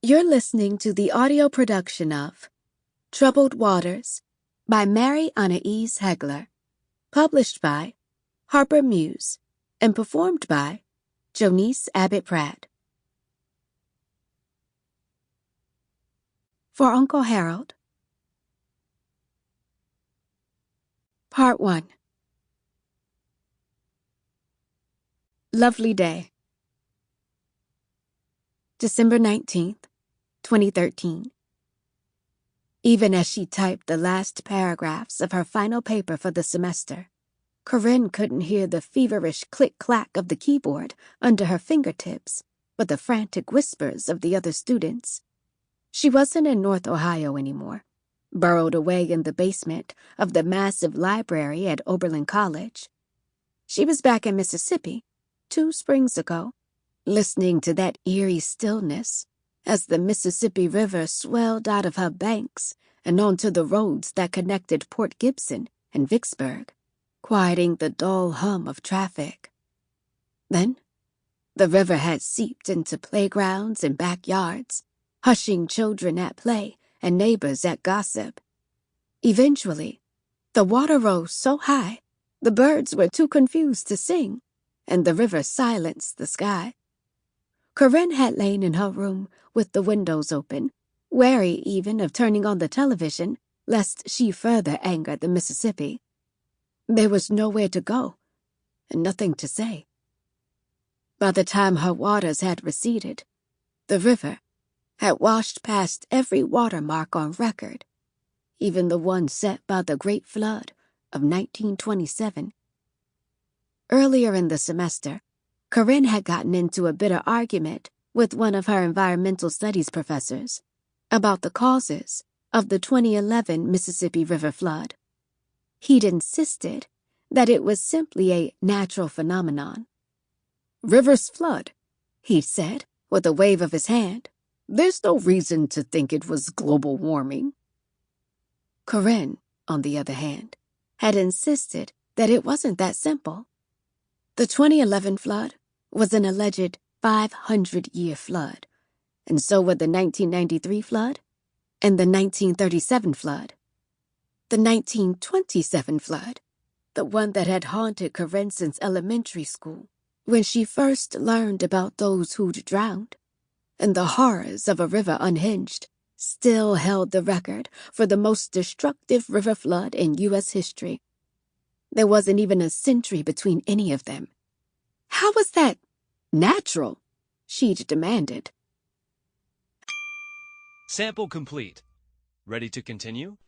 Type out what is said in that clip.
You're listening to the audio production of Troubled Waters by Mary Annaïse Heglar, published by Harper Muse, and performed by Joniece Abbott-Pratt. For Uncle Harold. Part 1. Lovely Day. December 19th, 2013. Even as she typed the last paragraphs of her final paper for the semester, Corinne couldn't hear the feverish click-clack of the keyboard under her fingertips, but the frantic whispers of the other students. She wasn't in North Ohio anymore, burrowed away in the basement of the massive library at Oberlin College. She was back in Mississippi 2 springs ago, listening to that eerie stillness as the Mississippi River swelled out of her banks and onto the roads that connected Port Gibson and Vicksburg, quieting the dull hum of traffic. Then, the river had seeped into playgrounds and backyards, hushing children at play and neighbors at gossip. Eventually, the water rose so high, the birds were too confused to sing, and the river silenced the sky. Corinne had lain in her room with the windows open, wary even of turning on the television, lest she further anger the Mississippi. There was nowhere to go, and nothing to say. By the time her waters had receded, the river had washed past every watermark on record, even the one set by the Great Flood of 1927. Earlier in the semester, Corinne had gotten into a bitter argument with one of her environmental studies professors about the causes of the 2011 Mississippi River flood. He'd insisted that it was simply a natural phenomenon. "Rivers flood," he'd said with a wave of his hand. "There's no reason to think it was global warming." Corinne, on the other hand, had insisted that it wasn't that simple. The 2011 flood was an alleged 500-year flood, and so were the 1993 flood and the 1937 flood. The 1927 flood, the one that had haunted Corinne since elementary school, when she first learned about those who'd drowned, and the horrors of a river unhinged, still held the record for the most destructive river flood in U.S. history. There wasn't even a century between any of them. How was that natural? She'd demanded. Sample complete. Ready to continue?